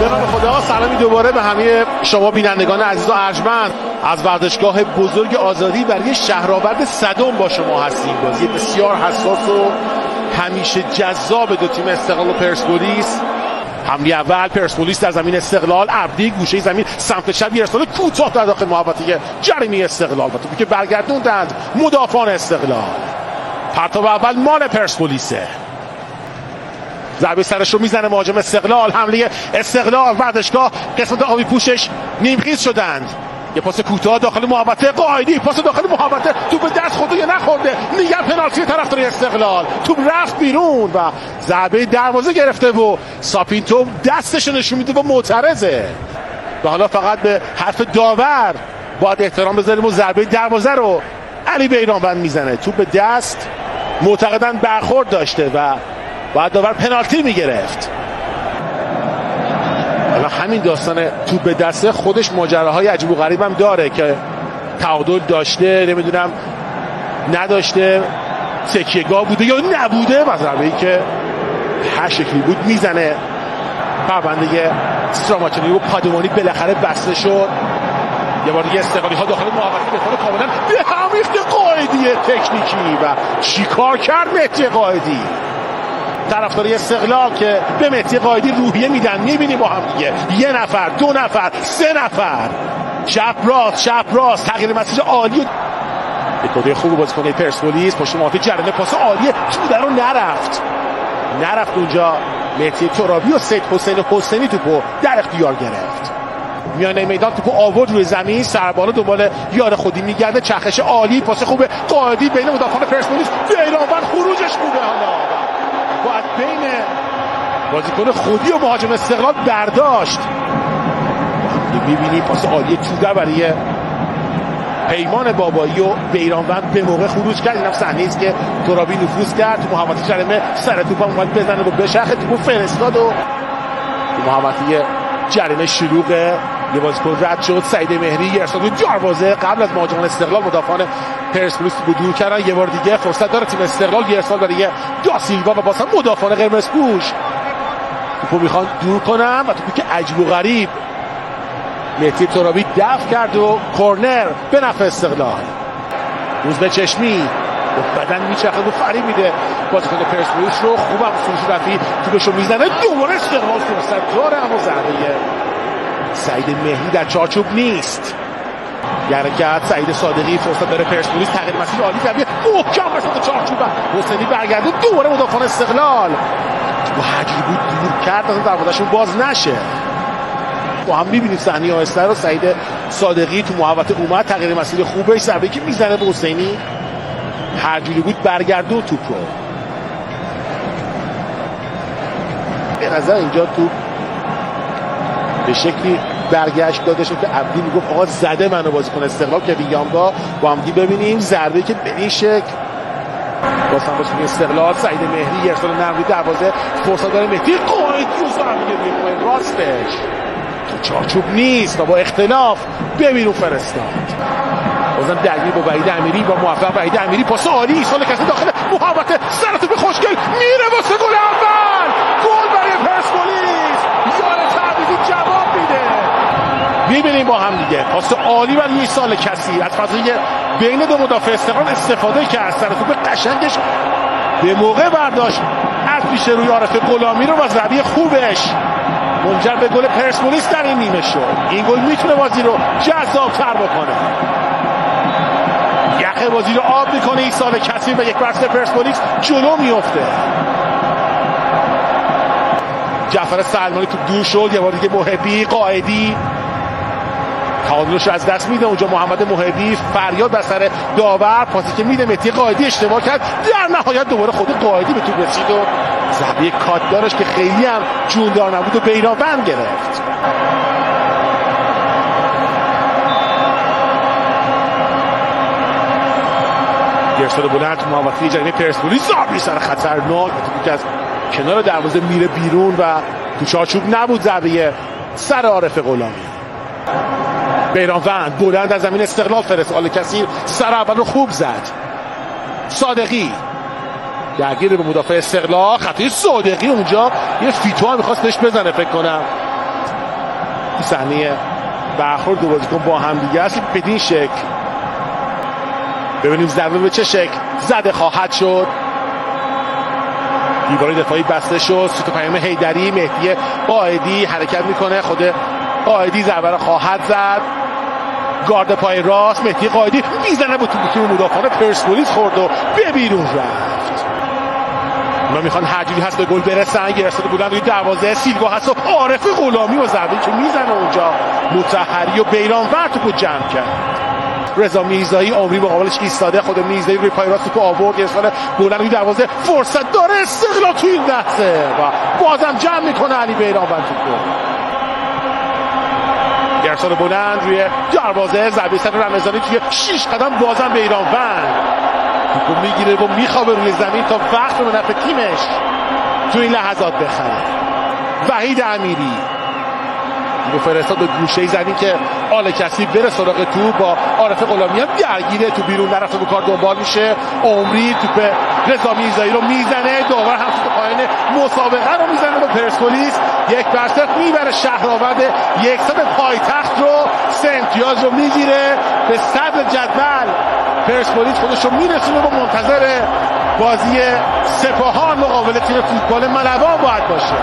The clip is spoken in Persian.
به نام خدا. سلامی دوباره به همه شما بینندگان عزیز و ارجمند از ورزشگاه بزرگ آزادی برای شهرآورد صدم با شما هستیم. بازی بسیار حساس و همیشه جذاب دو تیم استقلال و پرسپولیس. حمله اول پرسپولیس در زمین استقلال، عبدی گوشه زمین سمت چپ ارسال کوتاه در داخل محوطه جریمه استقلال و توپی که برگردوندند مدافعان استقلال. پرتاب اول مال پرسپولیسه. ضربه سرش رو میزنه مهاجم استقلال. حمله استقلال، ورزشگاه قسمت آبی پوشش نیمخیز شدند. یه پاس کوتاه داخل محوطه، قائدی پاس داخل محوطه، توپ دست خورده یا نخورده، میگن پنالتی طرفدار استقلال. توپ رفت بیرون و ضربه دروازه گرفته و ساپینتو دستش نشون میده و معترضه. و حالا فقط به حرف داور باید احترام بذاریم و ضربه دروازه رو علی بیرانوند میزنه. توپ به دست معتقداً برخورد داشته و باید داور پنالتی میگرفت. حالا همین داستان توپ به دسته خودش ماجراهای عجیب و غریب هم داره که تعادل داشته، نمیدونم نداشته، تکیه‌گاه بوده یا نبوده و ضربه‌ای که هر شکلی بود میزنه. پرونده استراماچنی و پادمانی بالاخره بسته شد. یه بار دیگه استقلالی ها داخل محوطه به طور کاملا به هم ریخته. قائدی تکنیکی و چیکار کرد مهدی قائدی. طرفدار استقلال که به مهدی قائدی روحیه میدن. میبینیم با هم دیگه یه نفر، دو نفر، سه نفر، چپ راست تغییر مسیر عالی. کده خوب بازیکن پرسپولیس پشت محوطه جریمه، پاس عالی تو در رو نرفت اونجا. مهدی ترابی و سید حسینی توپو در اختیار گرفت. میانه میدان توپو آورد روی زمین، سربالا دنبال یار خودی میگرده. چرخش عالی، پاس خوب قائدی بین مدافعان پرسپولیس. بیرانوند خروجش خوبه. حالا باید بین بازیکن خودی و مهاجم استقلال برداشت. میبینی پاس عالی توده برای پیمان بابایی و بیرانوند به موقع خروج کرد. اینم صحنه‌ای است که ترابی نفوذ کرد تو محوطه جریمه، سر توپ اومد بزنه و بچرخه، توپو فرستاد و تو محوطه جریمه شلوغه. یه بازیکن رد شد، سعید مهری ارسال دروازه قبل از مهاجمان استقلال. مدافعان پرسپولیس رو دور کردن. یه بار دیگه فرصت داره تیم استقلال. یه ارسال برای داسیلوا و باز هم مدافعان قرمز پوش توپو میخوان دور کنن و توپی که عجیب و غریب مهدی ترابی دفع کرد و کورنر به نفع استقلال. روزبه چشمی با بدن میچرخه و فریب میده بازیکن پرسپولیس رو. خوبم سروش رفیعی توپشو میزنه. دوباره استقلال فرصت داره اما ضربه سعید مهری در چارچوب نیست. حرکت سعید صادقی، فرصت داره پرسپولیس، تغییر مسیر عالی کرد، محکم وسط چارچوب حسینی برگرده. دوباره مدافعان استقلال تو حجی بود دور کرد اصلا دروازه‌شون باز نشه. با هم می‌بینیم صحنه آهسته رو. سعید صادقی تو محوطه اومد، تغییر مسیر خوبه، ضربه‌ای که میزنه به حسینی هر جوری بود برگردون توپ رو. به نظر اینجا توپ به شکلی برگشت داده شد که عبدی میگفت آقا زده منو بازیکن استقلال که ویلیامگا. با هم ببینیم ضربه‌ای که به این شکل واسه بازیکن استقلال. سعید مهری ارسال نرمی دروازه، فرصت داره مهدی قائدی و ضربه راستش تو چارچوب نیست و با اختلاف ببینیم فرستاد. بازم درگیر با وحید امیری، با موفق وحید امیری، پاس عالی سال کسی داخل محوطه، سر توپ خوشگل میره واسه گل اول. گل برای پرسپولیس. یار تعویضی جواب میده. میبینیم با هم دیگه پاس عالی برای سال کسی از فضای بین دو مدافع استقلال استفاده کرد. سر توپ قشنگش به موقع برداشت از پیش روی عارف غلامی رو و ضربه خوبش منجر به گل پرسپولیس در این نیمه شد. این گل میتونه بازی رو جذاب‌تر بکنه. یخ بازی رو آب میکنه این سال کسی و یک ورزش پرسپولیس جلو میفته. جعفر سلمانی تو دور شد. یه بار دیگه محبی، قائدی تعادلش از دست میده. اونجا محمد محبی فریاد بر سر داور، پاسی که میده مهدی قائدی اشتباه کرد. در نهایت دوباره خود قائدی به توپ رسید و ضربه کات دارش که خیلی هم جوندار نبود و بیرانوند گرفت. ارسال بلند تو محوطه جریمه پرسپولیس، ضربه سر خطرناک که از کنار دروازه میره بیرون و تو چارچوب نبود. ضربه سر عارف غلامی. بیرانوند بلند از زمین استقلال فرستاد کثیر، سر اول رو خوب زد. صادقی درگیر به مدافع استقلال، خطای صادقی اونجا یه فیتو هم میخواست بهش بزنه فکر کنم. صحنه برخورد دو بازیکن با هم دیگه است. بدین شکل ببینیم ضربه به چه شکل زده خواهد شد. دیوار دفاعی بسته شد. سوت پیام حیدری، مهدی قائدی حرکت میکنه. خود قائدی ضربه را خواهد زد. گارد پای راست مهدی قائدی میزنه با توپ مدافعان پرسپولیس خورد و به بیرون رفت. اونا میخوان هر جوری هست به گل برسن. گرفتاده بودن روی دروازه. سیلوا هست و عارف غلامی و ضربه‌ای که میزنه اونجا مطهری و بیرانور توپو جمع کرد. رضا میرزایی عمری مقابلش ایستاده. خود میرزایی روی پای راست توپو آورد. ارسال بلند روی دروازه. فرصت داره استقلال تو این لحظه و بازم جمع میکنه علی بیرانور توپو. ارسال بلند روی دروازه. ضربه سر رمضانی توی 6 قدم بازم بیرانور توپو میگیره و میخوابه روی زمین تا وقت رو به نفع تیمش تو این لحظات بخره. وحید امیری رو فرستاد به گوشه زمین که آل کسی بره سراغ تو با عارف غلامی هم درگیره. تو بیرون نرفته به کار دنبال میشه. عمری توپ رضا میرزایی رو میزنه. داور هم تو پایان مسابقه رو میزنه به پرسپولیس. 1-0 میبره شهرآورد. 100 پایتخت رو 3 امتیاز رو میگیره. به صدر جدول پرسپولیس خودش رو میرسونه و منتظر بازی سپاهان مقابل تیم فوتبال ملوان باید باشه.